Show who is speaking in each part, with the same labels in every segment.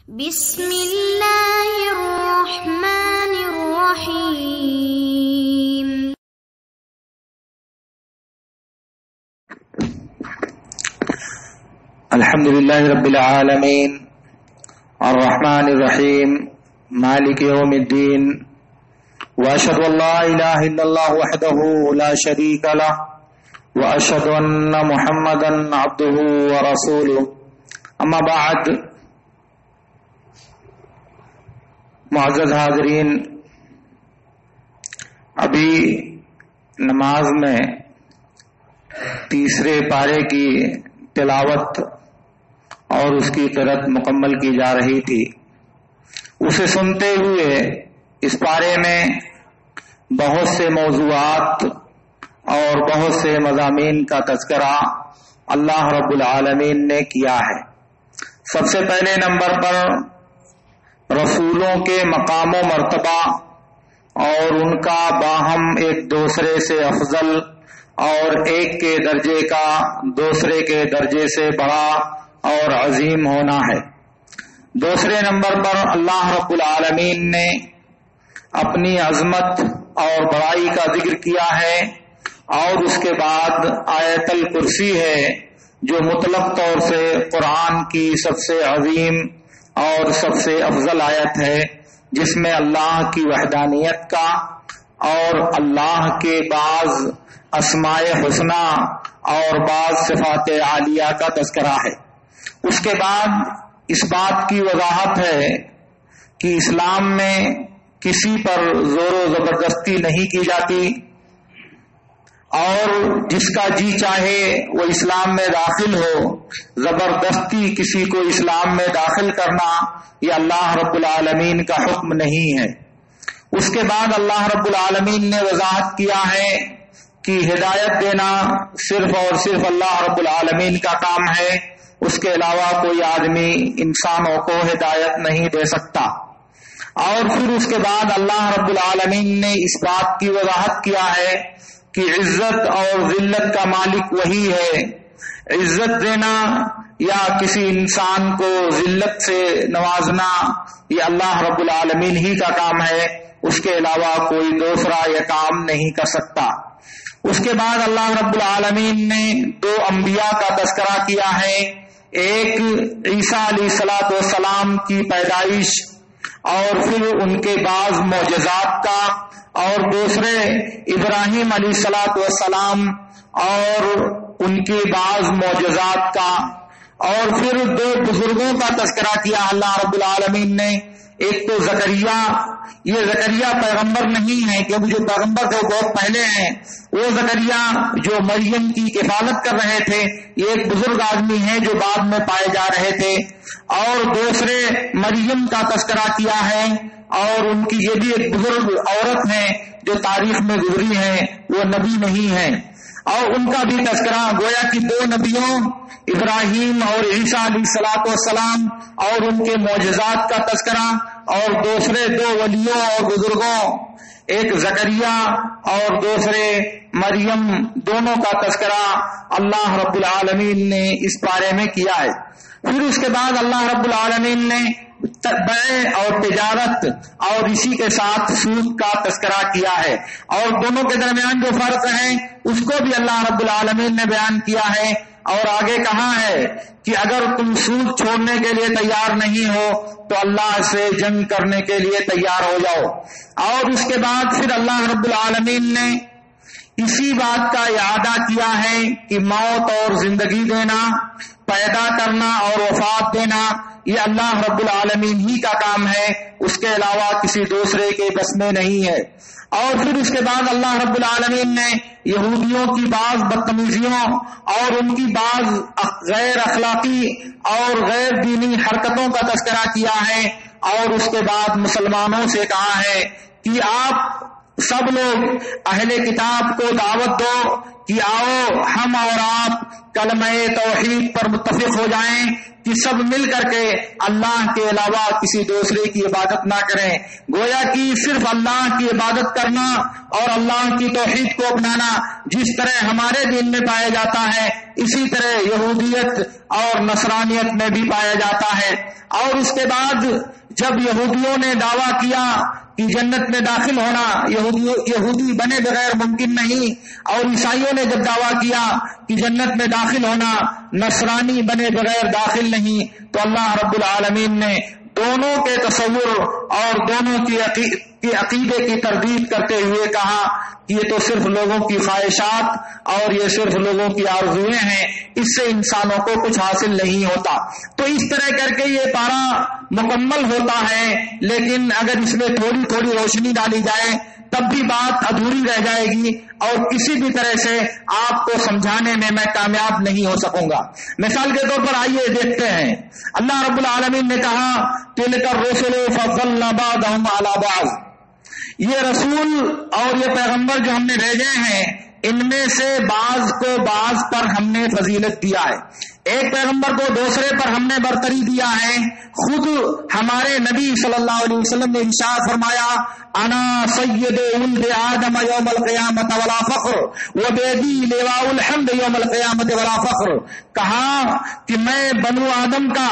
Speaker 1: بسم اللہ الرحمن الرحیم.
Speaker 2: الحمد للہ رب العالمین الرحمن الرحیم مالک یوم الدین واشهد ان لا الہ الا اللہ وحدہ لا شریک لہ واشهد ان محمدا عبدہ ورسولہ. اما بعد، معزز حاضرین، ابھی نماز میں تیسرے پارے کی تلاوت اور اس کی قرأت مکمل کی جا رہی تھی. اسے سنتے ہوئے اس پارے میں بہت سے موضوعات اور بہت سے مضامین کا تذکرہ اللہ رب العالمین نے کیا ہے. سب سے پہلے نمبر پر رسولوں کے مقام و مرتبہ اور ان کا باہم ایک دوسرے سے افضل اور ایک کے درجے کا دوسرے کے درجے سے بڑا اور عظیم ہونا ہے. دوسرے نمبر پر اللہ رب العالمین نے اپنی عظمت اور بڑائی کا ذکر کیا ہے، اور اس کے بعد آیت الکرسی ہے جو مطلق طور سے قرآن کی سب سے عظیم اور سب سے افضل آیت ہے، جس میں اللہ کی وحدانیت کا اور اللہ کے بعض اسماء حسنہ اور بعض صفات عالیہ کا تذکرہ ہے. اس کے بعد اس بات کی وضاحت ہے کہ اسلام میں کسی پر زور و زبردستی نہیں کی جاتی، اور جس کا جی چاہے وہ اسلام میں داخل ہو. زبردستی کسی کو اسلام میں داخل کرنا یہ اللہ رب العالمین کا حکم نہیں ہے. اس کے بعد اللہ رب العالمین نے وضاحت کیا ہے کہ ہدایت دینا صرف اور صرف اللہ رب العالمین کا کام ہے، اس کے علاوہ کوئی آدمی انسانوں کو ہدایت نہیں دے سکتا. اور پھر اس کے بعد اللہ رب العالمین نے اس بات کی وضاحت کیا ہے کہ عزت اور ذلت کا مالک وہی ہے. عزت دینا یا کسی انسان کو ذلت سے نوازنا یہ اللہ رب العالمین ہی کا کام ہے، اس کے علاوہ کوئی دوسرا یہ کام نہیں کر سکتا. اس کے بعد اللہ رب العالمین نے دو انبیاء کا تذکرہ کیا ہے، ایک عیسیٰ علیہ السلام کی پیدائش اور پھر ان کے بعض معجزات کا، اور دوسرے ابراہیم علیہ السلام اور ان کے بعض معجزات کا، اور پھر دو بزرگوں کا تذکرہ کیا اللہ رب العالمین نے. ایک تو زکریا، یہ زکریا پیغمبر نہیں ہے کیونکہ جو پیغمبر تھے وہ بہت پہلے ہیں. وہ زکریا جو مریم کی کفالت کر رہے تھے، یہ ایک بزرگ آدمی ہیں جو بعد میں پائے جا رہے تھے. اور دوسرے مریم کا تذکرہ کیا ہے، اور ان کی یہ بھی ایک بزرگ عورت ہے جو تاریخ میں گزری ہے، وہ نبی نہیں ہے. اور ان کا بھی تذکرہ گویا کہ دو نبیوں ابراہیم اور عیسیٰ علیہ السلام اور ان کے معجزات کا تذکرہ، اور دوسرے دو ولیوں اور بزرگوں، ایک زکریا اور دوسرے مریم، دونوں کا تذکرہ اللہ رب العالمین نے اس بارے میں کیا ہے. پھر اس کے بعد اللہ رب العالمین نے بیع اور تجارت اور اسی کے ساتھ سود کا تذکرہ کیا ہے، اور دونوں کے درمیان جو فرق ہے اس کو بھی اللہ رب العالمین نے بیان کیا ہے. اور آگے کہا ہے کہ اگر تم سود چھوڑنے کے لیے تیار نہیں ہو تو اللہ سے جنگ کرنے کے لیے تیار ہو جاؤ. اور اس کے بعد پھر اللہ رب العالمین نے اسی بات کا اعادہ کیا ہے کہ موت اور زندگی دینا، پیدا کرنا اور وفات دینا یہ اللہ رب العالمین ہی کا کام ہے، اس کے علاوہ کسی دوسرے کے بس میں نہیں ہے. اور پھر اس کے بعد اللہ رب العالمین نے یہودیوں کی بعض بدتمیزیوں اور ان کی بعض غیر اخلاقی اور غیر دینی حرکتوں کا تذکرہ کیا ہے، اور اس کے بعد مسلمانوں سے کہا ہے کہ آپ سب لوگ اہل کتاب کو دعوت دو کہ آؤ ہم اور آپ کلمہ توحید پر متفق ہو جائیں کہ سب مل کر کے اللہ کے علاوہ کسی دوسرے کی عبادت نہ کریں. گویا کہ صرف اللہ کی عبادت کرنا اور اللہ کی توحید کو اپنانا جس طرح ہمارے دین میں پایا جاتا ہے اسی طرح یہودیت اور نصرانیت میں بھی پایا جاتا ہے. اور اس کے بعد جب یہودیوں نے دعویٰ کیا کہ جنت میں داخل ہونا یہودی بنے بغیر ممکن نہیں، اور عیسائیوں نے جب دعویٰ کیا کہ جنت میں داخل ہونا نصرانی بنے بغیر داخل نہیں، تو اللہ رب العالمین نے دونوں کے تصور اور دونوں کی عقیدے کی تردید کرتے ہوئے کہا کہ یہ تو صرف لوگوں کی خواہشات اور یہ صرف لوگوں کی آرزوئیں ہیں، اس سے انسانوں کو کچھ حاصل نہیں ہوتا. تو اس طرح کر کے یہ پارا مکمل ہوتا ہے، لیکن اگر اس میں تھوڑی تھوڑی روشنی ڈالی جائے تب بھی بات ادھوری رہ جائے گی اور کسی بھی طرح سے آپ کو سمجھانے میں میں کامیاب نہیں ہو سکوں گا. مثال کے طور پر آئیے دیکھتے ہیں، اللہ رب العالمین نے کہا تِلْكَ الرُّسُلُ فَضَّلْنَا بَعْضَهُمْ عَلَى بَعْضٍ، یہ رسول اور یہ پیغمبر جو ہم نے بھیجے ہیں ان میں سے بعض کو بعض پر ہم نے فضیلت دیا ہے، ایک پیغمبر کو دوسرے پر ہم نے برتری دیا ہے. خود ہمارے نبی صلی اللہ علیہ وسلم نے ارشاد فرمایا انا سید ولد آدم یوم القیامت ولا فخر وبیدی لواء الحمد یوم القیامت ولا فخر، کہا کہ میں بنو آدم کا،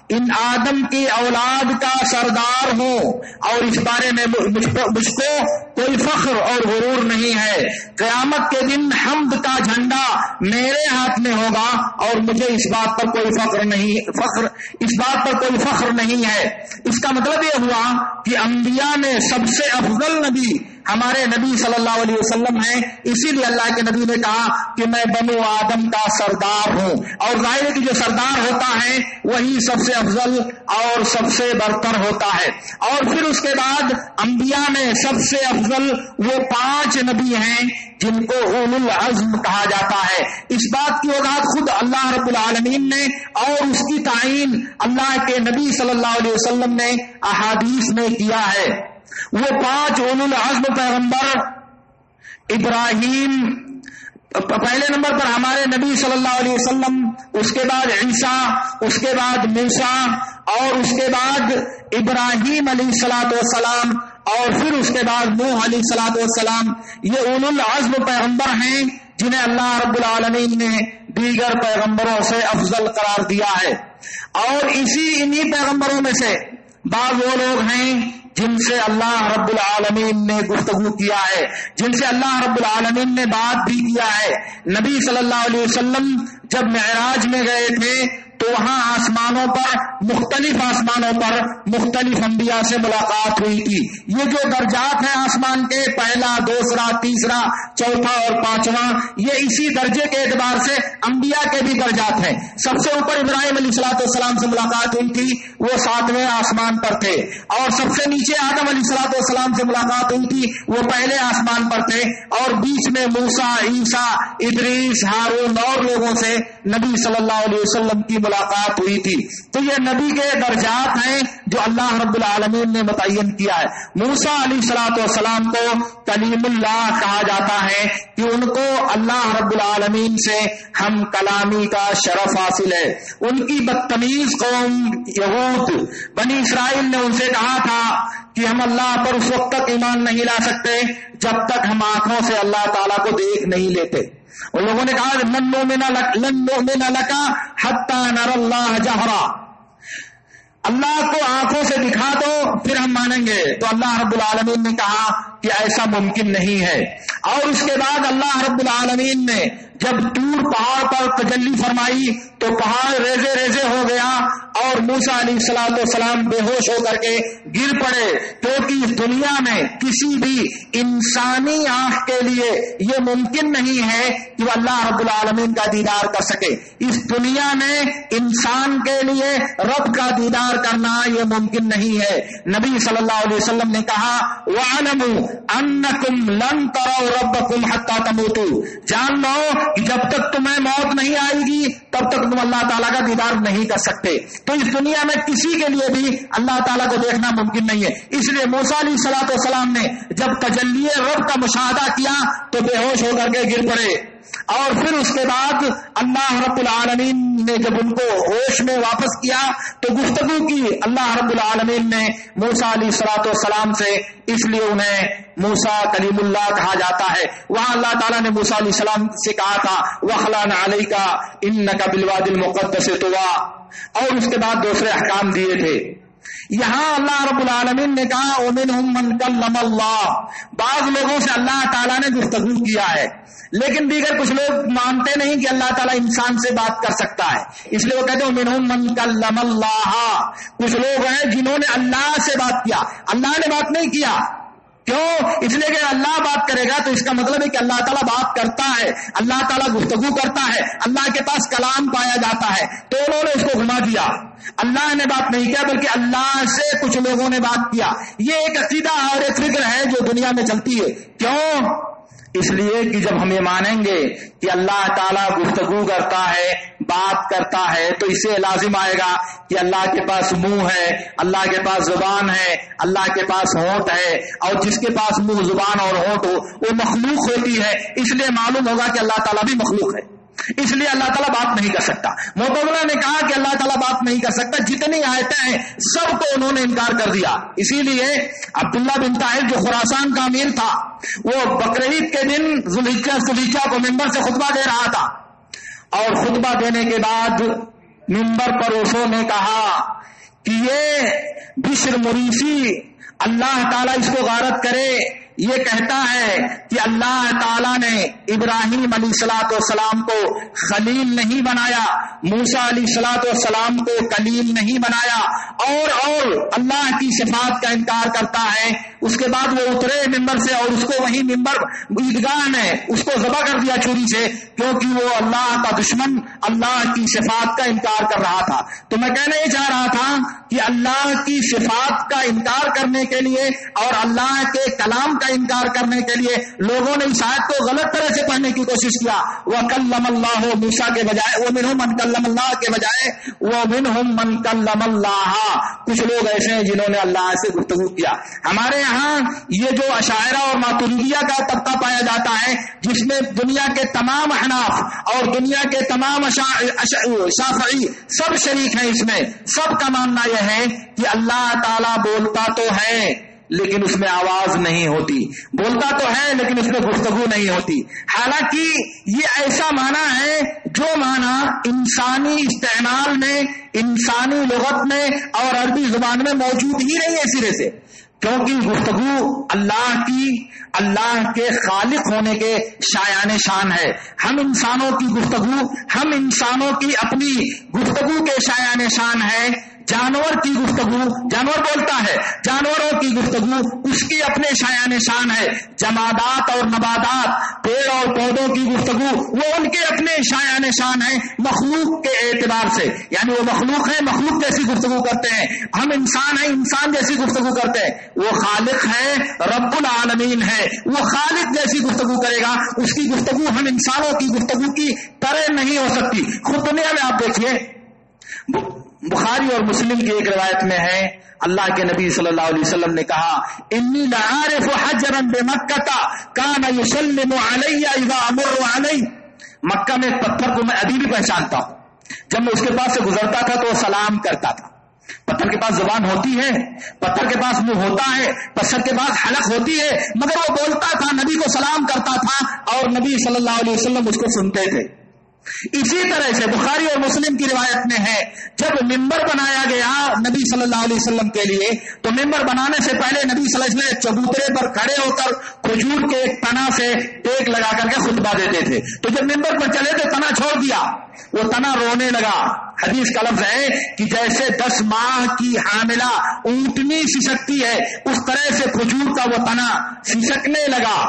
Speaker 2: ان آدم کی اولاد کا سردار ہوں اور اس بارے میں مجھ کو کوئی فخر اور غرور نہیں ہے. قیامت کے دن حمد کا جھنڈا میرے ہاتھ میں ہوگا اور مجھے اس بات پر کوئی فخر نہیں ہے. اس کا مطلب یہ ہوا کہ انبیاء میں سب سے افضل نبی ہمارے نبی صلی اللہ علیہ وسلم ہیں، اسی لیے اللہ کے نبی نے کہا کہ میں بنو آدم کا سردار ہوں. اور ظاہر ہے کہ جو سردار ہوتا ہے وہی سب سے افضل اور سب سے برتر ہوتا ہے. اور پھر اس کے بعد انبیاء میں سب سے افضل وہ 5 نبی ہیں جن کو اولو العزم کہا جاتا ہے. اس بات کی وضاحت خود اللہ رب العالمین نے اور اس کی تعین اللہ کے نبی صلی اللہ علیہ وسلم نے احادیث میں کیا ہے. وہ 5 اولو العزم پیغمبر ابراہیم پہلے نمبر پر ہمارے نبی صلی اللہ علیہ وسلم، اس کے بعد عیسیٰ، اس کے بعد موسیٰ، اور اس کے بعد ابراہیم علیہ الصلوۃ والسلام، اور پھر اس کے بعد نوح علیہ الصلوۃ والسلام. یہ اولو العزم پیغمبر ہیں جنہیں اللہ رب العالمین نے دیگر پیغمبروں سے افضل قرار دیا ہے. اور انہی پیغمبروں میں سے بعض وہ لوگ ہیں جن سے اللہ رب العالمین نے گفتگو کیا ہے، جن سے اللہ رب العالمین نے بات بھی کیا ہے. نبی صلی اللہ علیہ وسلم جب معراج میں گئے تھے تو وہاں آسمانوں پر مختلف انبیاء سے ملاقات ہوئی تھی. یہ جو درجات ہیں آسمان کے، پہلا، دوسرا، تیسرا، چوتھا اور 5واں، یہ اسی درجے کے اعتبار سے انبیاء کے بھی درجات ہیں. سب سے اوپر ابراہیم علیہ الصلوۃ والسلام سے ملاقات ہوئی تھی، وہ 7ویں آسمان پر تھے. اور سب سے نیچے آدم علیہ الصلوۃ والسلام سے ملاقات ہوئی تھی، وہ پہلے آسمان پر تھے. اور بیچ میں موسیٰ، عیسیٰ، ادریس، ہارون اور لوگوں سے نبی صلی اللہ علیہ وسلم کی ملاقات ہوئی تھی. تو یہ نبی کے درجات ہیں جو اللہ رب العالمین نے متعین کیا ہے. موسیٰ علیہ الصلوۃ والسلام کو کلیم اللہ کہا جاتا ہے کہ ان کو اللہ رب العالمین سے ہم کلامی کا شرف حاصل ہے. ان کی بدتمیز قوم یہود بنی اسرائیل نے ان سے کہا تھا کہ ہم اللہ پر اس وقت تک ایمان نہیں لا سکتے جب تک ہم آنکھوں سے اللہ تعالیٰ کو دیکھ نہیں لیتے. ان لوگوں نے کہا لن نؤمن لک حتی نری اللہ جہرا، اللہ کو آنکھوں سے دکھا دو پھر ہم مانیں گے. تو اللہ رب العالمین نے کہا کہ ایسا ممکن نہیں ہے. اور اس کے بعد اللہ رب العالمین نے جب طور پہاڑ پر تجلی فرمائی تو پہاڑ ریزے ریزے ہو گیا اور موسیٰ علیہ الصلوۃ والسلام بے ہوش ہو کر کے گر پڑے، کیونکہ اس دنیا میں کسی بھی انسانی آنکھ کے لیے یہ ممکن نہیں ہے کہ وہ اللہ رب العالمین کا دیدار کر سکے. اس دنیا میں انسان کے لیے رب کا دیدار کرنا یہ ممکن نہیں ہے. نبی صلی اللہ علیہ وسلم نے کہا وَاعْلَمُوا أَنَّكُمْ لَن تَرَوْا رَبَّكُمْ حَتَّى تَمُوتُوا، جان لو کہ جب تک تمہیں موت نہیں آئے گی تب تک تم اللہ تعالیٰ کا دیدار نہیں کر سکتے. تو اس دنیا میں کسی کے لیے بھی اللہ تعالیٰ کو دیکھنا ممکن نہیں ہے. اس لیے موسیٰ علیہ الصلوۃ والسلام نے جب تجلی رب کا مشاہدہ کیا تو بے ہوش ہو کر کے گر پڑے.
Speaker 3: اور پھر اس کے بعد اللہ رب العالمین نے جب ان کو ہوش میں واپس کیا تو گفتگو کی اللہ رب العالمین نے موسیٰ علیہ الصلوۃ والسلام سے، اس لیے انہیں موسیٰ کلیم اللہ کہا جاتا ہے۔ وہاں اللہ تعالیٰ نے موسیٰ علیہ السلام سے کہا تھا وَخْلَعْنَا عَلَيْكَ إِنَّكَ بِالْوَادِ الْمُقَدَّسِ طُوًى، اور اس کے بعد دوسرے احکام دیے تھے۔ یہاں اللہ رب العالمین نے کہا وَمِنْهُمْ مَنْ كَلَّمَ اللَّهُ، بعض لوگوں سے اللہ تعالیٰ نے گفتگو کیا ہے، لیکن دیگر کچھ لوگ مانتے نہیں کہ اللہ تعالیٰ انسان سے بات کر سکتا ہے، اس لیے وہ کہتے ہیں وَمِنْهُمْ مَنْ كَلَّمَ اللَّهُ، کچھ لوگ ہیں جنہوں نے اللہ سے بات کیا، اللہ نے بات نہیں کیا۔ کیوں؟ اس لیے کہ اللہ بات کرے گا تو اس کا مطلب ہے کہ اللہ تعالیٰ بات کرتا ہے، اللہ تعالیٰ گفتگو کرتا ہے، اللہ کے پاس کلام پایا جاتا ہے، تو انہوں نے اس کو گھما دیا۔ اللہ نے بات نہیں کیا بلکہ اللہ سے کچھ لوگوں نے بات کیا۔ یہ ایک عقیدہ اور ایک فکر ہے جو دنیا میں چلتی ہے۔ کیوں؟ اس لیے کہ جب ہم یہ مانیں گے کہ اللہ تعالیٰ گفتگو کرتا ہے، بات کرتا ہے، تو اس سے لازم آئے گا کہ اللہ کے پاس منہ ہے، اللہ کے پاس زبان ہے، اللہ کے پاس ہونٹ ہے، اور جس کے پاس منہ، زبان اور ہونٹ ہو وہ مخلوق ہوتی ہے، اس لیے معلوم ہوگا کہ اللہ تعالیٰ بھی مخلوق ہے، اس لیے اللہ تعالیٰ بات نہیں کر سکتا۔ معتزلہ نے کہا کہ اللہ تعالیٰ بات نہیں کر سکتا، جتنی آیتیں ہیں سب کو انہوں نے انکار کر دیا۔ اسی لیے عبداللہ بن طاہر جو خراسان کا امیر تھا، وہ بقرعید کے دن ذوالحجہ کو ممبر سے خطبہ دے رہا تھا، اور خطبہ دینے کے بعد ممبر پر انہوں نے کہا کہ یہ بشر مریسی اللہ تعالیٰ اس کو غارت کرے، یہ کہتا ہے کہ اللہ تعالیٰ نے ابراہیم علیہ الصلوۃ والسلام کو خلیل نہیں بنایا، موسیٰ علیہ الصلوۃ والسلام کو کلیم نہیں بنایا، اور اللہ کی صفات کا انکار کرتا ہے۔ اس کے بعد وہ اترے ممبر سے اور اس کو وہیں ممبر عیدگاہ میں اس کو ذبح کر دیا چھری سے، کیونکہ وہ اللہ کا دشمن اللہ کی صفات کا انکار کر رہا تھا۔ تو میں کہنا یہ چاہ رہا تھا کہ اللہ کی صفات کا انکار کرنے کے لیے اور اللہ کے کلام کا انکار کرنے کے لیے لوگوں نے اس آیت کو غلط طرح سے پڑھنے کی کوشش کیا۔ وَكَلَّمَ اللَّهُ موسیٰ کے بجائے وَمِنْهُمْ مَنْ كَلَّمَ اللَّهُ کے بجائے وَمِنْهُمْ مَنْ كَلَّمَ اللَّهُ، کچھ لوگ ایسے ہیں جنہوں نے اللہ سے گفتگو کیا۔ ہمارے یہاں یہ جو اشاعرہ اور ماتریدیہ کا طبقہ پایا جاتا ہے، جس میں دنیا کے تمام احناف اور دنیا کے تمام شافعی سب شریک ہیں، اس میں سب کا ماننا یہ ہے کہ اللہ تعالیٰ بولتا تو ہے لیکن اس میں آواز نہیں ہوتی، بولتا تو ہے لیکن اس میں گفتگو نہیں ہوتی۔ حالانکہ یہ ایسا معنی ہے جو معنی انسانی استعمال میں، انسانی لغت میں اور عربی زبان میں موجود ہی نہیں ہے سرے سے، کیونکہ گفتگو اللہ کے خالق ہونے کے شایان شان ہے۔ ہم انسانوں کی گفتگو، ہم انسانوں کی اپنی گفتگو کے شایان شان ہے۔ جانور کی گفتگو، جانور بولتا ہے، جانوروں کی گفتگو اس کی اپنے شایان شان ہے۔ جمادات اور نباتات، پیڑ اور پودوں کی گفتگو وہ ان کے اپنے شایان شان ہے مخلوق کے اعتبار سے، یعنی وہ مخلوق ہے، مخلوق جیسی گفتگو کرتے ہیں۔ ہم انسان ہیں، انسان جیسی گفتگو کرتے ہیں۔ وہ خالق ہے، رب العالمین ہے، وہ خالق جیسی گفتگو کرے گا، اس کی گفتگو ہم انسانوں کی گفتگو کی طرح نہیں ہو سکتی۔ خود دنیا میں آپ دیکھیے، بخاری اور مسلم کی ایک روایت میں ہے، اللہ کے نبی صلی اللہ علیہ وسلم نے کہا انی لعارف حجرا بمکہ کان یسلم علی اذا امر علی، مکہ میں ایک پتھر کو میں ابھی بھی پہچانتا ہوں، جب میں اس کے پاس سے گزرتا تھا تو وہ سلام کرتا تھا۔ پتھر کے پاس زبان ہوتی ہے، پتھر کے پاس منہ ہوتا ہے، پتھر کے پاس حلق ہوتی ہے، مگر وہ بولتا تھا، نبی کو سلام کرتا تھا اور نبی صلی اللہ علیہ وسلم اس کو سنتے تھے۔ اسی طرح سے بخاری اور مسلم کی روایت میں ہے، جب ممبر بنایا گیا نبی صلی اللہ علیہ وسلم کے لیے تو ممبر بنانے سے پہلے نبی صلی اللہ علیہ وسلم چبوترے پر کھڑے ہو کر کھجور کے ایک تنا سے ٹیک لگا کر کے خطبہ دیتے تھے، تو جب ممبر پر چلے تو تنا چھوڑ دیا، وہ تنا رونے لگا۔ حدیث کا لفظ ہے کہ جیسے 10 ماہ کی حاملہ اونٹنی سسکتی ہے اس طرح سے کھجور کا وہ تنا سسکنے لگا۔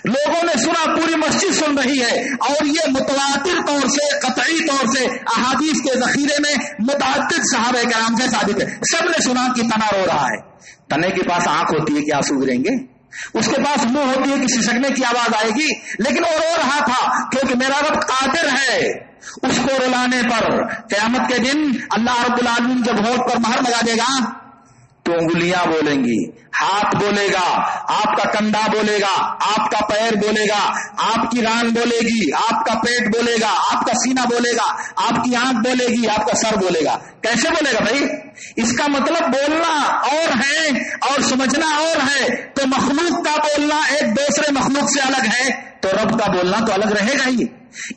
Speaker 3: لوگوں نے سنا، پوری مسجد سن رہی ہے، اور یہ متواتر طور سے، قطعی طور سے احادیث کے ذخیرے میں متعدد صحابہ کرام سے ثابت ہے، سب نے سنا کہ تنا رو رہا ہے۔ تنے کے پاس آنکھ ہوتی ہے کہ آنسو گریں گے، اس کے پاس منہ ہوتی ہے کہ سسکنے کی آواز آئے گی، لیکن وہ رو رہا تھا کیونکہ میرا رب قادر ہے اس کو رلانے پر۔ قیامت کے دن اللہ رب العالمین جب ہونٹ پر مہر لگا دے گا تو انگلیاں بولیں گی، ہاتھ بولے گا، آپ کا کندھا بولے گا، آپ کا پیر بولے گا، آپ کی ران بولے گی، آپ کا پیٹ بولے گا، آپ کا سینہ بولے گا، آپ کی آنکھ بولے گی، آپ کا سر بولے گا۔ کیسے بولے گا بھائی؟ اس کا مطلب بولنا اور ہے اور سمجھنا اور ہے۔ تو مخلوق کا بولنا ایک دوسرے مخلوق سے الگ ہے، تو رب کا بولنا تو الگ رہے گا ہی۔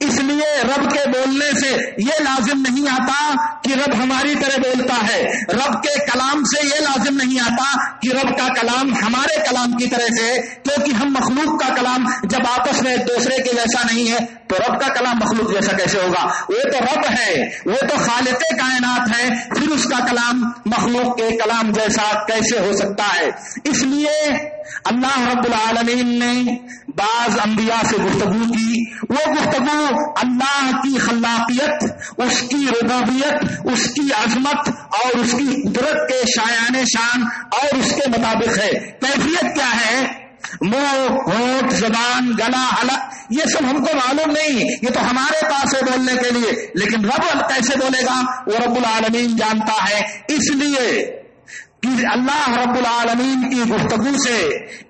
Speaker 3: اس لیے رب کے بولنے سے یہ لازم نہیں آتا کہ رب ہماری طرح بولتا ہے، رب کے کلام سے یہ لازم نہیں آتا کہ رب کا کلام ہمارے کلام کی طرح سے، کیونکہ ہم مخلوق کا کلام جب آپس میں ایک دوسرے کے جیسا نہیں ہے تو رب کا کلام مخلوق جیسا کیسے ہوگا؟ وہ تو رب ہے، وہ تو خالق کائنات ہے، پھر اس کا کلام مخلوق کے کلام جیسا کیسے ہو سکتا ہے؟ اس لیے اللہ رب العالمین نے بعض انبیاء سے گفتگو کی، وہ گفتگو اللہ کی خلاقیت، اس کی ربوبیت، اس کی عظمت اور اس کی قدرت کے شایان شان اور اس کے مطابق ہے۔ کیفیت کیا ہے؟ منہ، ہونٹ، زبان، گلا، حلق، یہ سب ہم کو معلوم نہیں، یہ تو ہمارے پاس ہے بولنے کے لیے، لیکن رب کیسے بولے گا وہ رب العالمین جانتا ہے۔ اس لیے کہ اللہ رب العالمین کی گفتگو سے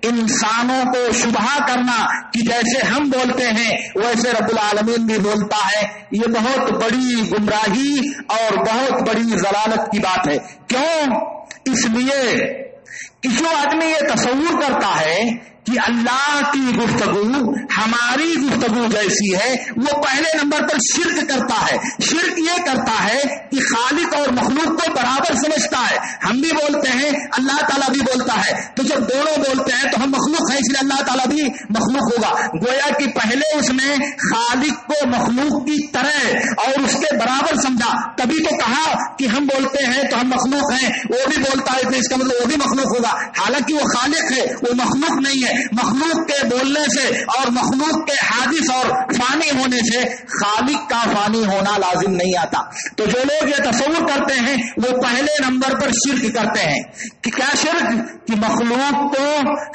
Speaker 3: انسانوں کو شبہ کرنا کہ جیسے ہم بولتے ہیں ویسے رب العالمین بھی بولتا ہے، یہ بہت بڑی گمراہی اور بہت بڑی ضلالت کی بات ہے۔ کیوں؟ اس لیے کہ جو آدمی یہ تصور کرتا ہے کہ اللہ کی گفتگو ہماری گفتگو جیسی ہے، وہ پہلے نمبر پر شرک کرتا ہے۔ شرک یہ کرتا ہے کہ خالق اور مخلوق کو برابر سمجھتا ہے۔ ہم بھی بولتے ہیں، اللہ تعالیٰ بھی بولتا ہے، تو جب دونوں بولتے ہیں تو ہم مخلوق ہیں، اس لیے اللہ تعالیٰ بھی مخلوق ہوگا۔ گویا کہ پہلے اس نے خالق کو مخلوق کی طرح اور اس کے برابر سمجھا، تبھی تو کہا کہ ہم بولتے ہیں تو ہم مخلوق ہیں، وہ بھی بولتا ہے تو اس کا مطلب وہ بھی مخلوق ہوگا، حالانکہ وہ خالق ہے، وہ مخلوق نہیں ہے۔ مخلوق کے بولنے سے اور مخلوق کے حادث اور فانی ہونے سے خالق کا فانی ہونا لازم نہیں آتا۔ تو جو لوگ یہ تصور کرتے ہیں وہ پہلے نمبر پر شرک کرتے ہیں۔ کہ کیا شرک؟ کہ مخلوق کو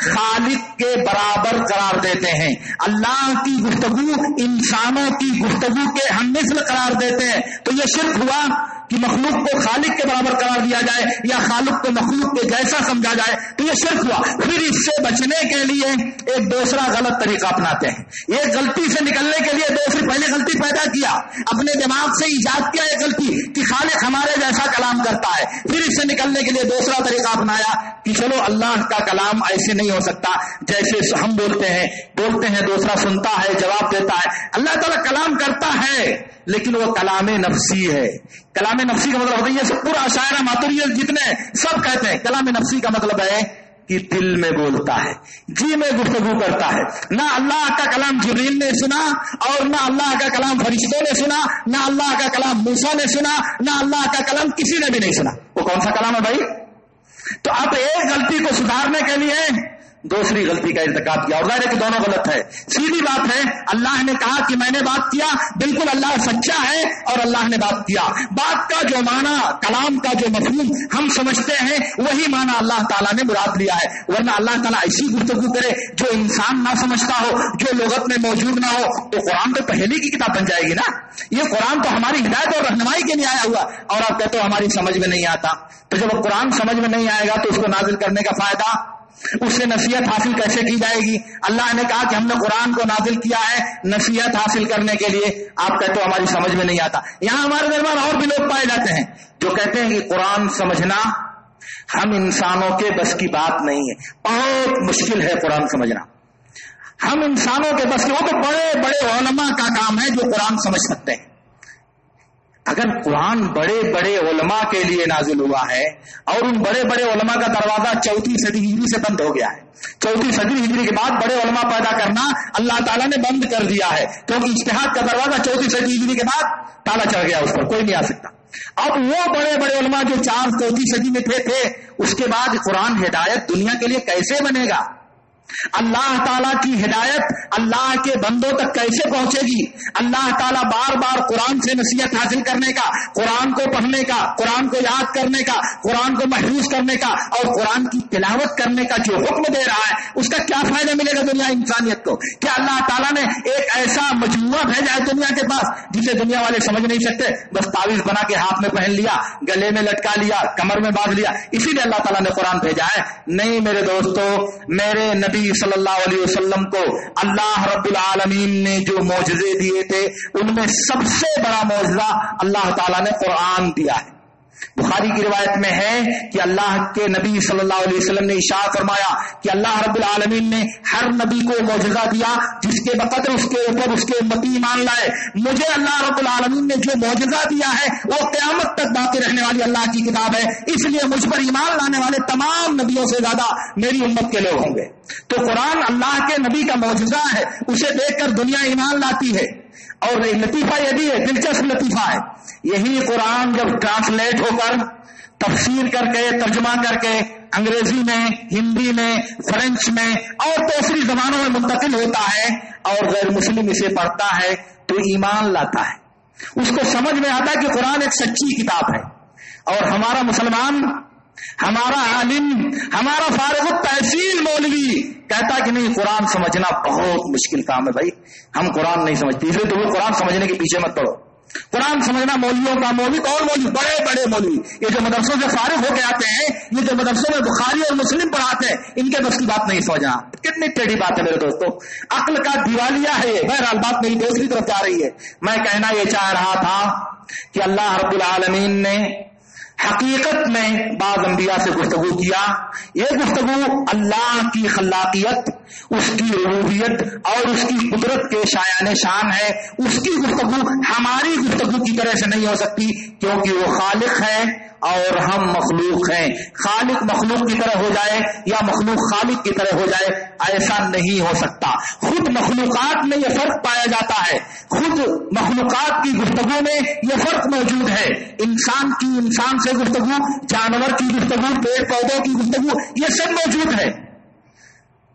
Speaker 3: خالق کے برابر قرار دیتے ہیں، اللہ کی گفتگو انسانوں کی گفتگو کے ہم مثل قرار دیتے ہیں، تو یہ شرک ہوا کہ مخلوق کو خالق کے برابر قرار دیا جائے یا خالق کو مخلوق کے جیسا سمجھا جائے، تو یہ شرک ہوا۔ پھر اس سے بچنے کے لیے ایک دوسرا غلط طریقہ اپناتے ہیں۔ ایک غلطی سے نکلنے کے لیے دوسری پہلی غلطی پیدا کیا، اپنے دماغ سے ایجاد کیا ایک غلطی کہ خالق ہمارے جیسا کلام کرتا ہے، پھر اس سے نکلنے کے لیے دوسرا طریقہ اپنایا کہ چلو اللہ کا کلام ایسے نہیں ہو سکتا جیسے ہم بولتے ہیں دوسرا سنتا ہے، جواب دیتا ہے۔ اللہ تعالیٰ کلام کرتا ہے لیکن وہ کلام نفسی ہے۔ کلام نفسی کا مطلب ہوتا ہے، یہ سب پورا شاعرہ ماتوریت جتنے سب کہتے ہیں کلام نفسی کا مطلب ہے کہ دل میں بولتا ہے، جی میں گفتگو کرتا ہے۔ نہ اللہ کا کلام جبریل نے سنا اور نہ اللہ کا کلام فرشتوں نے سنا، نہ اللہ کا کلام موسیٰ نے سنا، نہ اللہ کا کلام کسی نے بھی نہیں سنا۔ وہ کون سا کلام ہے بھائی؟ تو اب ایک غلطی کو سدھارنے کے لیے دوسری غلطی کا ارتکاب کیا، اور ظاہر ہے کہ دونوں غلط ہے۔ سیدھی بات ہے، اللہ نے کہا کہ میں نے بات کیا، بالکل اللہ سچا ہے اور اللہ نے بات کیا۔ بات کا جو معنی، کلام کا جو مفہوم ہم سمجھتے ہیں وہی معنی اللہ تعالیٰ نے مراد لیا ہے، ورنہ اللہ تعالیٰ ایسی گفتگو کرے جو انسان نہ سمجھتا ہو، جو لغت میں موجود نہ ہو، تو قرآن تو پہلے کی کتاب بن جائے گی نا۔ یہ قرآن تو ہماری ہدایت اور رہنمائی کے لیے آیا ہوا، اور آپ کہتے ہو ہماری سمجھ میں نہیں آتا۔ تو جب قرآن سمجھ میں نہیں آئے گا تو اس کو نازل کرنے کا فائدہ، اس سے نصیحت حاصل کیسے کی جائے گی؟ اللہ نے کہا کہ ہم نے قرآن کو نازل کیا ہے نصیحت حاصل کرنے کے لیے، آپ کہتے ہو ہماری سمجھ میں نہیں آتا۔ یہاں ہمارے درمیان اور بھی لوگ پائے جاتے ہیں جو کہتے ہیں کہ قرآن سمجھنا ہم انسانوں کے بس کی بات نہیں ہے، بہت مشکل ہے قرآن سمجھنا، ہم انسانوں کے بس کی، وہ تو بڑے بڑے علماء کا کام ہے جو قرآن سمجھ سکتے ہیں۔ اگر قرآن بڑے بڑے علماء کے لیے نازل ہوا ہے اور ان بڑے بڑے علماء کا دروازہ 4 صدی ہجری سے بند ہو گیا ہے، 4 صدی ہجری کے بعد بڑے علماء پیدا کرنا اللہ تعالیٰ نے بند کر دیا ہے، کیونکہ اجتہاد کا دروازہ 4 صدی ہجری کے بعد تالا چڑھ گیا، اس پر کوئی نہیں آ سکتا۔ اب وہ بڑے بڑے علماء جو 4 صدی میں تھے، اس کے بعد قرآن ہدایت دنیا کے لیے کیسے بنے گا؟ اللہ تعالیٰ کی ہدایت اللہ کے بندوں تک کیسے پہنچے گی؟ اللہ تعالیٰ بار بار قرآن سے نصیحت حاصل کرنے کا، قرآن کو پڑھنے کا، قرآن کو یاد کرنے کا، قرآن کو محفوظ کرنے کا اور قرآن کی تلاوت کرنے کا جو حکم دے رہا ہے، اس کا کیا فائدہ ملے گا دنیا انسانیت کو؟ کیا اللہ تعالیٰ نے ایک ایسا مجموعہ بھیجا ہے دنیا کے پاس جسے دنیا والے سمجھ نہیں سکتے؟ بس تعویذ بنا کے ہاتھ میں پہن لیا، گلے میں لٹکا لیا، کمر میں باندھ لیا، اسی لیے اللہ تعالیٰ نے قرآن بھیجا ہے؟ نہیں میرے دوستو، میرے نبی صلی اللہ علیہ وسلم کو اللہ رب العالمین نے جو معجزے دیے تھے ان میں سب سے بڑا معجزہ اللہ تعالیٰ نے قرآن دیا ہے۔ بخاری کی روایت میں ہے کہ اللہ کے نبی صلی اللہ علیہ وسلم نے ارشاد فرمایا کہ اللہ رب العالمین نے ہر نبی کو معجزہ دیا جس کے بقدر اس کے اوپر اس کے امتی ایمان لائے۔ مجھے اللہ رب العالمین نے جو معجزہ دیا ہے وہ قیامت تک باقی رہنے والی اللہ کی کتاب ہے، اس لیے مجھ پر ایمان لانے والے تمام نبیوں سے زیادہ میری امت کے لوگ ہوں گے۔ تو قرآن اللہ کے نبی کا معجزہ ہے، اسے دیکھ کر دنیا ایمان لاتی ہے۔ اور لطیفہ یہ بھی ہے، دلچسپ لطیفہ ہے، یہی قرآن جب ٹرانسلیٹ ہو کر تفسیر کر کے ترجمہ کر کے انگریزی میں، ہندی میں، فرینچ میں اور دوسری زبانوں میں منتقل ہوتا ہے اور غیر مسلم اسے پڑھتا ہے تو ایمان لاتا ہے، اس کو سمجھ میں آتا ہے کہ قرآن ایک سچی کتاب ہے۔ اور ہمارا مسلمان، ہمارا عالم، ہمارا فارغ التحصیل مولوی کہتا کہ نہیں قرآن سمجھنا بہت مشکل کام ہے بھائی، ہم قرآن نہیں سمجھتے، اس لیے تم قرآن سمجھنے کے پیچھے مت پڑو۔ قرآن سمجھنا مولویوں کا، مولوی کون مولوی؟ بڑے بڑے مولوی، یہ جو مدرسوں سے فارغ ہو کے آتے ہیں، یہ جو مدرسوں میں بخاری اور مسلم پڑھاتے ہیں، ان کے بس کی بات نہیں سمجھنا۔ کتنی ٹیڑھی بات ہے میرے دوستوں، عقل کا دیوالیہ ہے یہ۔ بہرحال بات میری دوسری طرف جا رہی ہے، میں کہنا یہ چاہ رہا تھا کہ اللہ رب العالمین نے حقیقت میں بعض انبیاء سے گفتگو کیا۔ یہ گفتگو اللہ کی خلاقیت، اس کی ربوبیت اور اس کی قدرت کے شایان شان ہے۔ اس کی گفتگو ہماری گفتگو کی طرح سے نہیں ہو سکتی کیونکہ وہ خالق ہے اور ہم مخلوق ہیں۔ خالق مخلوق کی طرح ہو جائے یا مخلوق خالق کی طرح ہو جائے ایسا نہیں ہو سکتا۔ خود مخلوقات میں یہ فرق پایا جاتا ہے، خود مخلوقات کی گفتگو میں یہ فرق موجود ہے۔ انسان کی انسان سے گفتگو، جانور کی گفتگو، پیڑ پودوں کی گفتگو، یہ سب موجود ہے۔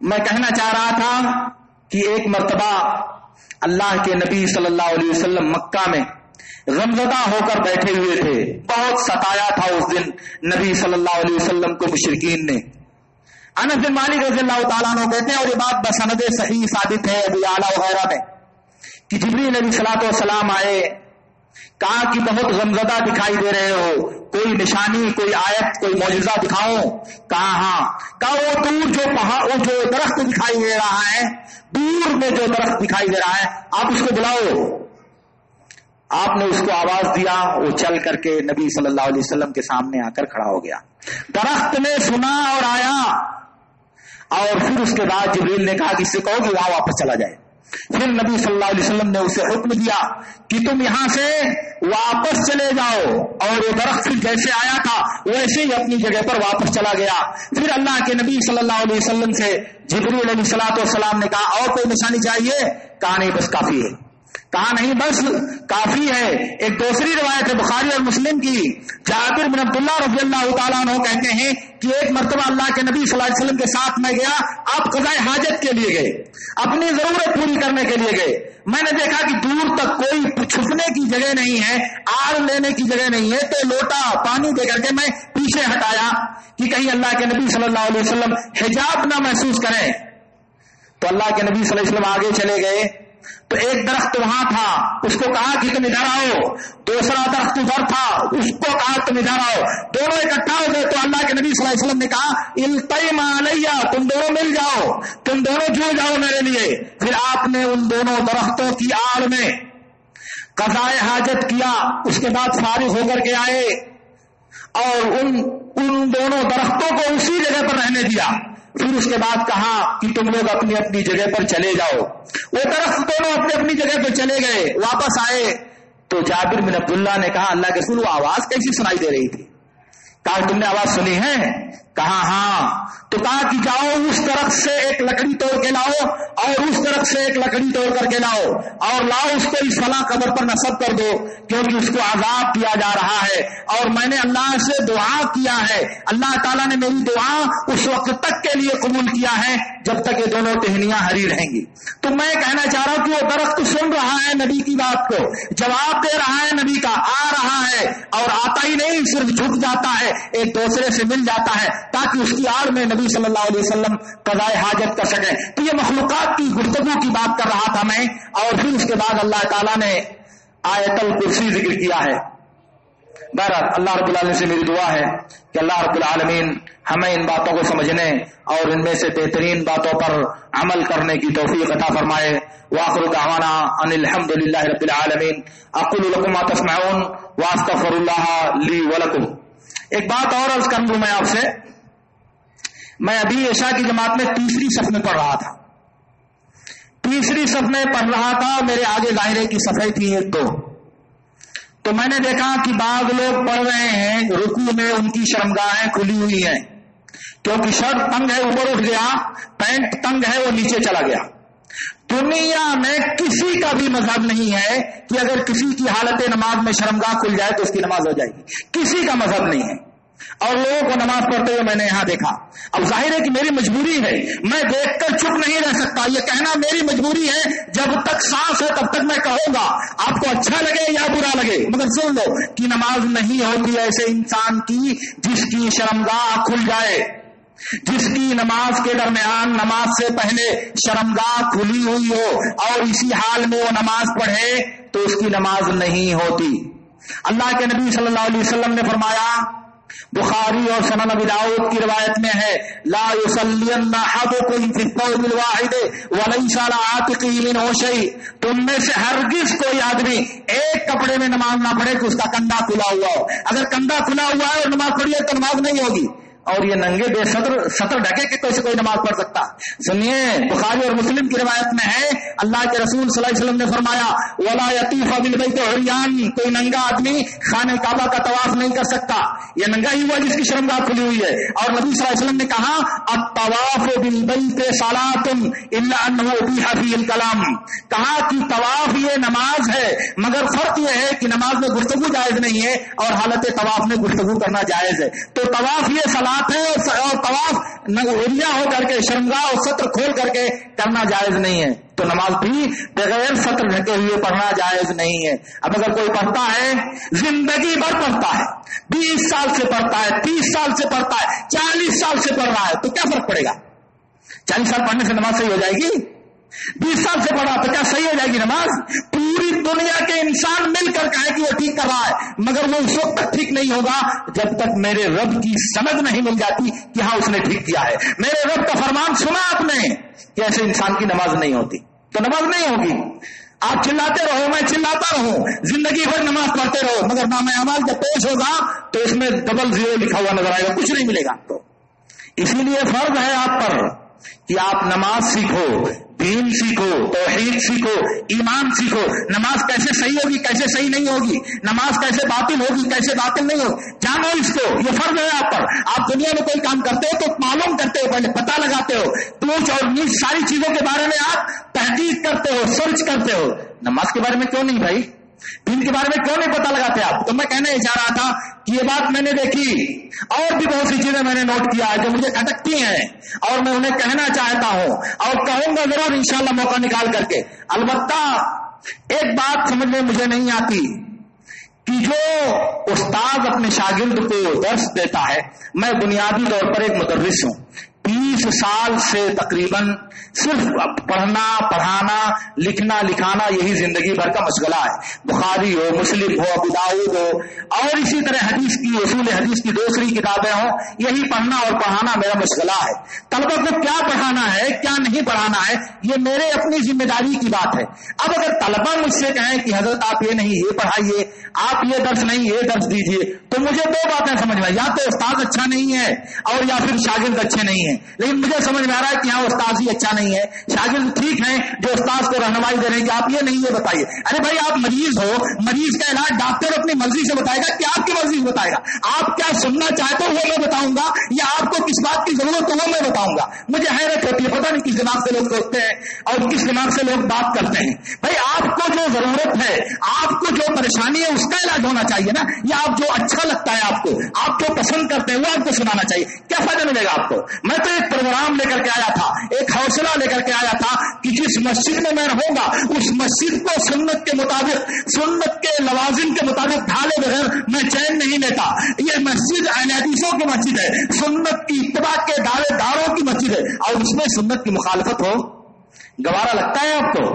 Speaker 3: میں کہنا چاہ رہا تھا کہ ایک مرتبہ اللہ کے نبی صلی اللہ علیہ وسلم مکہ میں غمزدہ ہو کر بیٹھے ہوئے تھے، بہت ستایا تھا اس دن نبی صلی اللہ علیہ وسلم کو مشرکین نے۔ انس بن مالک رضی اللہ تعالیٰ عنہ کہتے ہیں، اور یہ بات بسند صحیح ثابت ہے ابو اعلیٰ وغیرہ میں، کہ جبریل علیہ الصلوۃ والسلام آئے، کہا کہ بہت غمزدہ دکھائی دے رہے ہو، کوئی نشانی، کوئی آیت، کوئی معجزہ دکھاؤ۔ کہا ہاں۔ کہا وہ دور جو پہاڑ، وہ جو درخت دکھائی دے رہا ہے، دور میں جو درخت دکھائی دے رہا ہے آپ اس کو بلاؤ۔ آپ نے اس کو آواز دیا، وہ چل کر کے نبی صلی اللہ علیہ وسلم کے سامنے آ کر کھڑا ہو گیا۔ درخت نے سنا اور آیا، اور پھر اس کے بعد جبریل نے کہا کہ اس سے کہو کہ وہاں واپس چلا جائے۔ پھر نبی صلی اللہ علیہ وسلم نے اسے حکم دیا کہ تم یہاں سے واپس چلے جاؤ، اور وہ درخت پھر جیسے آیا تھا ویسے ہی اپنی جگہ پر واپس چلا گیا۔ پھر اللہ کے نبی صلی اللہ علیہ وسلم سے جبریل علیہ الصلوۃ والسلام نے کہا اور کوئی نشانی چاہیے؟ کہا نہیں بس کافی ہے۔ کہا نہیں بس کافی ہے۔ ایک دوسری روایت ہے بخاری اور مسلم کی، جابر بن عبداللہ رضی اللہ تعالیٰ عنہ کہتے ہیں کہ ایک مرتبہ اللہ کے نبی صلی اللہ علیہ وسلم کے ساتھ میں گیا، آپ قضاء حاجت کے لیے گئے، اپنی ضرورت پوری کرنے کے لیے گئے۔ میں نے دیکھا کہ دور تک کوئی چھپنے کی جگہ نہیں ہے، آڑ لینے کی جگہ نہیں ہے، تو لوٹا پانی دے کر کے میں پیچھے ہٹایا کہ کہیں اللہ کے نبی صلی اللہ علیہ وسلم حجاب نہ محسوس کریں۔ تو اللہ کے نبی صلی اللہ علیہ وسلم آگے چلے گئے تو ایک درخت وہاں تھا، اس کو کہا کہ تم ادھر آؤ۔ دوسرا درخت ادھر تھا، اس کو کہا تم ادھر آؤ۔ دونوں اکٹھا ہو گئے تو اللہ کے نبی صلی اللہ علیہ وسلم نے کہا التئم علیہ، تم دونوں مل جاؤ، تم دونوں جڑ جاؤ میرے لیے۔ پھر آپ نے ان دونوں درختوں کی آڑ میں قضاء حاجت کیا، اس کے بعد فارغ ہو کر کے آئے اور ان دونوں درختوں کو اسی جگہ پر رہنے دیا۔ پھر اس کے بعد کہا کہ تم لوگ اپنی اپنی جگہ پر چلے جاؤ۔ وہ درخت دونوں اپنی اپنی جگہ پر چلے گئے، واپس آئے تو جابر بن عبداللہ نے کہا اللہ کے رسول وہ آواز کیسی سنائی دے رہی تھی؟ کہا تم نے آواز سنی ہے؟ کہا ہاں، تو کہا کہ جاؤ اس درخت سے ایک لکڑی توڑ کے لاؤ اور اس درخت سے ایک لکڑی توڑ کر کے لاؤ اور لاؤ اس کو اس فلاں قبر پر نصب کر دو، کیونکہ اس کو عذاب کیا جا رہا ہے اور میں نے اللہ سے دعا کیا ہے، اللہ تعالیٰ نے میری دعا اس وقت تک کے لیے قبول کیا ہے جب تک یہ دونوں ٹہنیاں ہری رہیں گی۔ تو میں کہنا چاہ رہا ہوں کہ وہ درخت سن رہا ہے نبی کی بات کو، جواب دے رہا ہے نبی کا، آ رہا ہے اور آتا ہی نہیں صرف جھک جاتا ہے، ایک دوسرے سے مل جاتا ہے تاکہ اس کی آڑ میں نبی صلی اللہ علیہ وسلم قضائے حاجت کر سکیں۔ تو یہ مخلوقات کی گفتگو کی بات کر رہا تھا میں، اور پھر اس کے بعد اللہ تعالیٰ نے آیت الکرسی ذکر کیا ہے۔ بہرحال اللہ رب العالمین سے میری دعا ہے کہ اللہ رب العالمین ہمیں ان باتوں کو سمجھنے اور ان میں سے بہترین باتوں پر عمل کرنے کی توفیق عطا فرمائے۔ وآخر دعوانا ان الحمد للہ رب العالمین۔ اقول لکم ما تسمعون واستغفر اللہ لی ولکم۔ ایک بات اور عرض کر دوں میں آپ سے، میں ابھی عشاء کی جماعت میں تیسری صف میں پڑھ رہا تھا، تیسری صف میں پڑھ رہا تھا، میرے آگے ظاہرے کی صفیں تھی ایک دو، تو میں نے دیکھا کہ بعض لوگ پڑھ رہے ہیں رکوع میں ان کی شرمگاہیں کھلی ہوئی ہیں، کیونکہ شرٹ تنگ ہے اوپر اٹھ گیا، پینٹ تنگ ہے وہ نیچے چلا گیا۔ دنیا میں کسی کا بھی مذہب نہیں ہے کہ اگر کسی کی حالت نماز میں شرمگاہ کھل جائے تو اس کی نماز ہو جائے گی، کسی کا مذہب نہیں ہے، اور لوگوں کو نماز پڑھتے ہوئے میں نے یہاں دیکھا۔ اب ظاہر ہے کہ میری مجبوری ہے، میں دیکھ کر چپ نہیں رہ سکتا، یہ کہنا میری مجبوری ہے، جب تک سانس ہے تب تک میں کہوں گا، آپ کو اچھا لگے یا برا لگے، مگر سن لو کہ نماز نہیں ہوتی ایسے انسان کی جس کی شرمگاہ کھل جائے، جس کی نماز کے درمیان نماز سے پہلے شرمگاہ کھلی ہوئی ہو اور اسی حال میں وہ نماز پڑھے تو اس کی نماز نہیں ہوتی۔ اللہ کے نبی صلی اللہ علیہ وسلم نے فرمایا، بخاری اور سنن ابی داؤد کی روایت میں ہے، لا یصلین احدکم فی الثوب الواحد وليس على عاتقه منه شیء، تم میں سے ہرگز کوئی آدمی ایک کپڑے میں نماز نہ پڑھے کہ اس کا کندھا کھلا ہوا ہو، اگر کندھا کھلا ہوا ہے اور نماز پڑھی ہے تو نماز نہیں ہوگی۔ اور یہ ننگے بے سطر ڈھکے کہ کوئی سے کوئی نماز پڑھ سکتا؟ سنیے، بخاری اور مسلم کی روایت میں ہے، اللہ کے رسول صلی اللہ علیہ وسلم نے فرمایا، ولا یطوف بالبیت عریان، کوئی ننگا آدمی خانہ کعبہ کا طواف نہیں کر سکتا، یہ ننگا ہی ہوا جس کی شرمگاہ کھلی ہوئی ہے۔ اور نبی صلی اللہ علیہ وسلم نے کہا، الطواف بالبیت صلاۃ الا انه ابیح فیہ الکلام، کہا کہ طواف یہ نماز ہے مگر فرق یہ ہے کہ نماز میں گفتگو جائز نہیں ہے اور حالت طواف میں گفتگو کرنا جائز ہے۔ تو طواف یہ صلاۃ ہے اور طواف نگوریاں ہو کر کے شرمگاہ اور سطر کھول کر کے کرنا جائز نہیں ہے، تو نماز بھی بغیر سطر ڈھکے ہوئے پڑھنا جائز نہیں ہے۔ اب اگر کوئی پڑھتا ہے، زندگی بھر پڑھتا ہے، 20 سال سے پڑھتا ہے، 30 سال سے پڑھتا ہے، 40 سال سے پڑھ رہا ہے، تو کیا فرق پڑے گا؟ 40 سال پڑھنے سے نماز صحیح ہو جائے گی؟ 20 سال سے پڑھا تو کیا صحیح ہو جائے گی نماز؟ پوری دنیا کے انسان مل کر کہے کہ وہ ٹھیک کر رہا ہے، مگر وہ اس وقت تک ٹھیک نہیں ہوگا جب تک میرے رب کی سند نہیں مل جاتی کہ ہاں اس نے ٹھیک کیا ہے، میرے رب کا فرمان سنا آپ نے کہ ایسے انسان کی نماز نہیں ہوتی، تو نماز نہیں ہوگی۔ آپ چلاتے رہو، میں چلاتا رہوں، زندگی بھر نماز پڑھتے رہو، مگر نام اعمال جب پیش ہوگا تو اس میں 00 لکھا ہوا نظر آئے گا، کچھ نہیں ملے گا آپ کو۔ اسی لیے فرض ہے آپ پر کہ آپ نماز سیکھو، دین سیکھو، توحید سیکھو، ایمان سیکھو، نماز کیسے صحیح ہوگی، کیسے صحیح نہیں ہوگی، نماز کیسے باطل ہوگی، کیسے باطل نہیں ہوگی، جانو اس کو، یہ فرض ہے آپ پر۔ آپ دنیا میں کوئی کام کرتے ہو تو معلوم کرتے ہو، پہلے پتہ لگاتے ہو، پوچھ اور نیچ ساری چیزوں کے بارے میں آپ تحقیق کرتے ہو، سرچ کرتے ہو۔ نماز کے بارے میں کیوں نہیں بھائی؟ دین کے بارے میں کیوں نہیں پتہ لگاتے آپ؟ تو میں کہنے جا رہا تھا کہ یہ بات میں نے دیکھی، اور بھی بہت سی چیزیں میں نے نوٹ کیا ہے جو مجھے کھٹکتی ہیں اور میں انہیں کہنا چاہتا ہوں اور کہوں گا ضرور انشاءاللہ موقع نکال کر کے۔ البتہ ایک بات سمجھ میں مجھے نہیں آتی کہ جو استاد اپنے شاگرد کو درس دیتا ہے، میں بنیادی طور پر ایک مدرس ہوں، 20 سال سے تقریباً صرف پڑھنا، پڑھانا، لکھنا، لکھانا یہی زندگی بھر کا مشغلہ ہے۔ بخاری ہو، مسلم ہو، ابو داؤد ہو، اور اسی طرح حدیث کی، اصول حدیث کی دوسری کتابیں ہوں، یہی پڑھنا اور پڑھانا میرا مشغلہ ہے۔ طلبہ کو کیا پڑھانا ہے، کیا نہیں پڑھانا ہے، یہ میرے اپنی ذمہ داری کی بات ہے۔ اب اگر طلبہ مجھ سے کہیں کہ حضرت آپ یہ نہیں یہ پڑھائیے، آپ یہ درس نہیں یہ درس دیجیے، تو مجھے دو باتیں سمجھ میں، یا تو استاد اچھا نہیں ہے اور یا پھر شاگرد اچھے نہیں ہیں. لیکن مجھے سمجھ میں آ رہا ہے کہ ہاں استاد ہی اچھا نہیں ہے، شاگرد ٹھیک ہے جو استاد کو رہنمائی دے رہے ہیں کہ آپ یہ نہیں یہ بتائیے. ارے بھائی آپ مریض ہو، مریض کا علاج ڈاکٹر اپنی مرضی سے بتائے گا کہ آپ کی مرضی سے بتائے گا. آپ کیا سننا چاہتے ہو وہ میں بتاؤں گا، یا آپ کو کس بات کی ضرورت ہے وہ میں بتاؤں گا. مجھے حیرت ہوتی ہے، پتہ نہیں کس دماغ سے لوگ سوچتے ہیں اور کس دماغ سے لوگ بات کرتے ہیں. بھائی آپ کو جو ضرورت ہے، آپ کو جو پریشانی ہے اس کا علاج ہونا چاہیے نا، یا آپ جو اچھا لگتا ہے آپ کو، آپ جو پسند کرتے ہیں وہ آپ کو سنانا چاہیے. کیا فائدہ ملے گا آپ کو؟ میں تو ایک پروگرام لے کر کے آیا تھا، ایک حوصلہ لے کر کے آیا تھا کہ جس مسجد میں رہوں گا اس مسجد کو سنت کے مطابق، سنت کے لوازم کے مطابق ڈھالے بغیر میں چین نہیں لیتا. یہ مسجد اہل حدیثوں کی مسجد ہے، سنت کی اتباع کے دعوے داروں کی مسجد ہے، اور اس میں سنت کی مخالفت ہو گوارا لگتا ہے آپ کو؟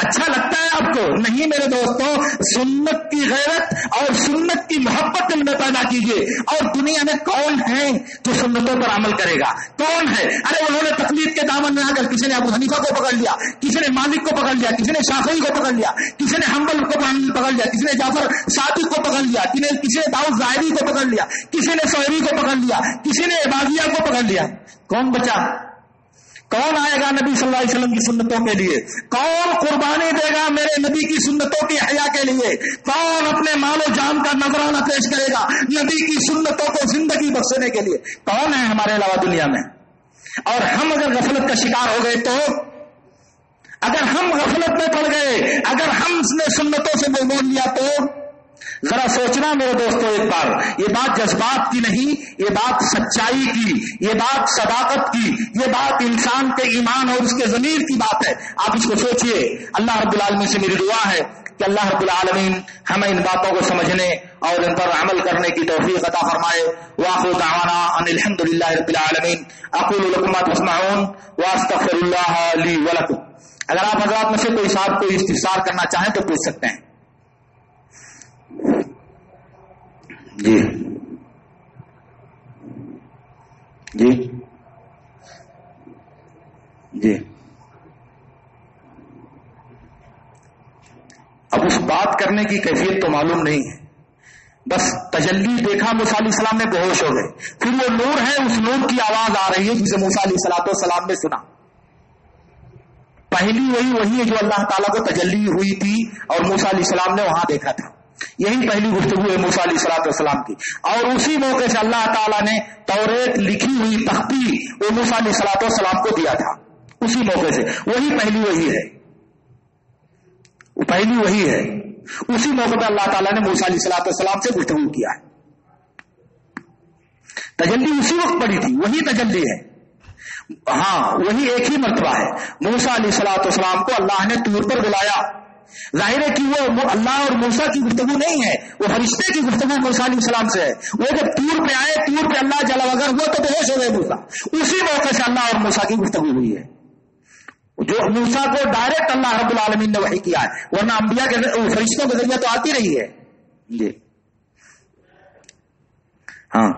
Speaker 3: اچھا لگتا ہے آپ کو؟ نہیں میرے دوستوں، سنت کی غیرت اور سنت کی محبت دل میں پیدا کیجیے. اور دنیا میں کون ہے جو سنتوں پر عمل کرے گا؟ کون ہے؟ ارے انہوں نے تقلید کے دامن میں آ کر کسی نے ابو حنیفہ کو پکڑ لیا، کسی نے مالک کو پکڑ لیا، کسی نے شافعی کو پکڑ لیا، کسی نے حنبل کو پکڑ لیا، کسی نے جعفر صادق کو پکڑ لیا، کسی نے داؤد ظاہری کو پکڑ لیا، کسی نے سوہری کو پکڑ لیا، کسی نے عبادیہ کو پکڑ لیا. کون بچا؟ کون آئے گا نبی صلی اللہ علیہ وسلم کی سنتوں کے لیے؟ کون قربانی دے گا میرے نبی کی سنتوں کی حیا کے لیے؟ کون اپنے مال و جان کا نذرانہ پیش کرے گا نبی کی سنتوں کو زندگی بخشنے کے لیے؟ کون ہے ہمارے علاوہ دنیا میں؟ اور ہم اگر غفلت کا شکار ہو گئے تو، اگر ہم غفلت میں پڑ گئے، اگر ہم نے سنتوں سے منہ موڑ لیا تو ذرا سوچنا میرے دوستو ایک بار. یہ بات جذبات کی نہیں، یہ بات سچائی کی، یہ بات صداقت کی، یہ بات انسان کے ایمان اور اس کے ضمیر کی بات ہے. آپ اس کو سوچئے. اللہ رب العالمین سے میری دعا ہے کہ اللہ رب العالمین ہمیں ان باتوں کو سمجھنے اور ان پر عمل کرنے کی توفیق عطا فرمائے. وآخر دعوانا ان الحمد للہ رب العالمین. اقول لکم ما تسمعون واستغفر اللہ لی ولکم. اگر آپ حضرات میں سے کوئی صاحب کوئی استفسار کرنا چاہیں تو پوچھ سکتے ہیں. جی جی جی. اب اس بات کرنے کی کیفیت تو معلوم نہیں ہے، بس تجلی دیکھا موسیٰ علیہ السلام نے بے ہوش ہو گئے. پھر وہ نور ہے، اس نور کی آواز آ رہی ہے جسے موسیٰ علیہ السلام نے سنا. پہلی وہی ہے جو اللہ تعالیٰ کو تجلی ہوئی تھی اور موسیٰ علیہ السلام نے وہاں دیکھا تھا. یہی پہلی گفتگو ہے موسیٰ علیہ السلام کی. اور اسی موقع سے اللہ تعالیٰ نے توریت لکھی ہوئی تختی وہ موسیٰ علیہ السلام کو دیا تھا. اسی موقع سے وہی پہلی وہی ہے، وہ پہلی وہی ہے. اسی موقع پہ اللہ تعالیٰ نے موسیٰ علیہ السلام سے گفتگو کیا ہے. تجلی اسی وقت پڑی تھی، وہی تجلی ہے. ہاں وہی ایک ہی مرتبہ ہے. موسیٰ علیہ السلام کو اللہ نے طور پر بلایا. ظاہر ہے کہ وہ اللہ اور موسیٰ کی گفتگو نہیں ہے، وہ فرشتے کی گفتگو موسیٰ علیہ السلام سے ہے. وہ جب طور پہ آئے، طور پہ اللہ جل وگر ہوا تو بے ہوش ہو گئے موسیٰ. اسی موقع سے اللہ اور موسیٰ کی گفتگو ہوئی ہے، جو موسیٰ کو ڈائریکٹ اللہ رب العالمین نے وحی کیا ہے، ورنہ انبیاء کے فرشتوں کے ذریعے تو آتی رہی ہے. جی ہاں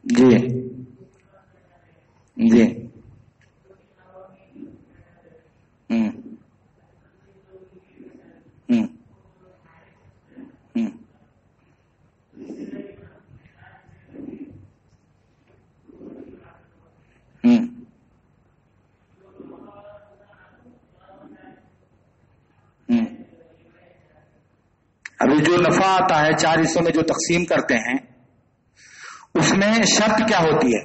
Speaker 3: جی جی ہوں ہوں ہوں ہوں ہوں. ابھی جو نفع آتا ہے 4 حصوں میں جو تقسیم کرتے ہیں اس میں شرط کیا ہوتی ہے؟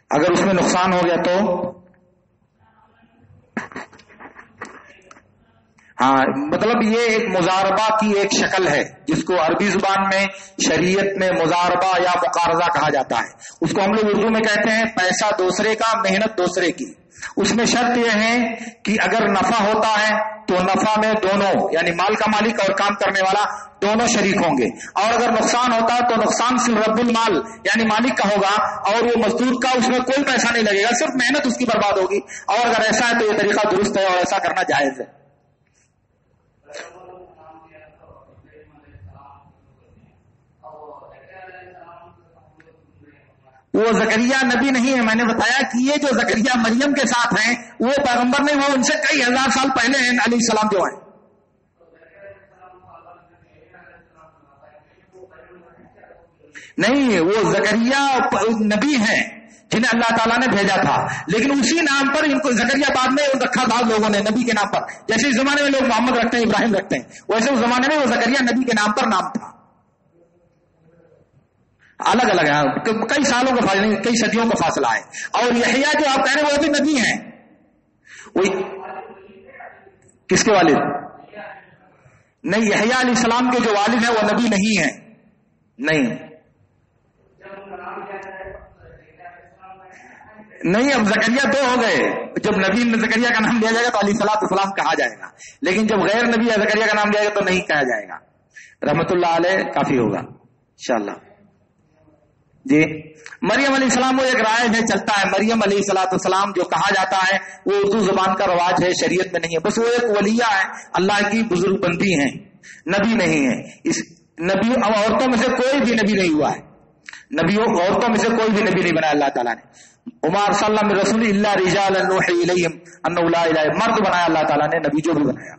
Speaker 3: اگر اس میں نقصان ہو گیا تو ہاں مطلب یہ ایک مضاربہ کی ایک شکل ہے جس کو عربی زبان میں شریعت میں مضاربہ یا مقارضہ کہا جاتا ہے. اس کو ہم لوگ اردو میں کہتے ہیں پیسہ دوسرے کا، محنت دوسرے کی. اس میں شرط یہ ہے کہ اگر نفع ہوتا ہے تو نفع میں دونوں یعنی مال کا مالک اور کام کرنے والا دونوں شریک ہوں گے، اور اگر نقصان ہوتا ہے تو نقصان صرف رب المال یعنی مالک کا ہوگا اور وہ مزدور کا اس میں کوئی پیسہ نہیں لگے گا، صرف محنت اس کی برباد ہوگی. اور اگر ایسا ہے تو یہ طریقہ درست ہے اور ایسا کرنا جائز ہے. وہ زکریا نبی نہیں ہے. میں نے بتایا کہ یہ جو زکریا مریم کے ساتھ ہیں وہ پیغمبر نہیں، وہ ان سے کئی ہزار سال پہلے ہیں علیہ السلام جو ہیں. نہیں، وہ زکریا نبی ہیں جنہیں اللہ تعالیٰ نے بھیجا تھا، لیکن اسی نام پر ان کو زکریا بعد میں رکھا تھا لوگوں نے نبی کے نام پر. جیسے اس زمانے میں لوگ محمد رکھتے ہیں، ابراہیم رکھتے ہیں، ویسے اس زمانے میں وہ زکریا نبی کے نام پر نام تھا. الگ الگ ہے، کئی سالوں کا فاصلہ، کئی صدیوں کا فاصلہ ہے. اور یحییٰ جو آپ کہہ رہے ہیں وہ بھی نبی ہیں. وہی کس کے والد؟ نہیں، یحییٰ علیہ السلام کے جو والد ہیں وہ نبی نہیں ہیں. نہیں، اب زکریا دو ہو گئے. جب نبی زکریا کا نام لیا جائے گا تو علیہ السلام کہا جائے گا، لیکن جب غیر نبی زکریا کا نام لیا جائے گا تو نہیں کہا جائے گا. رحمت اللہ علیہ کافی ہوگا انشاءاللہ. جی، مریم علیہ السلام وہ ایک رائج ہے، چلتا ہے. مریم علیہ السلام جو کہا جاتا ہے وہ اردو زبان کا رواج ہے، شریعت میں نہیں ہے. بس وہ ایک ولیہ ہے، اللہ کی بزرگ بندی ہیں، نبی نہیں ہے. اس نبی عورتوں میں سے کوئی بھی نبی نہیں ہوا ہے. نبیوں عورتوں میں سے کوئی بھی نبی نہیں بنایا اللہ تعالیٰ نے. عمر صلی اللہ علیہ رسول اللہ رجال نوحی الیہم انہ لا الہ، مرد بنایا اللہ تعالیٰ نے، نبی جو بھی بنایا.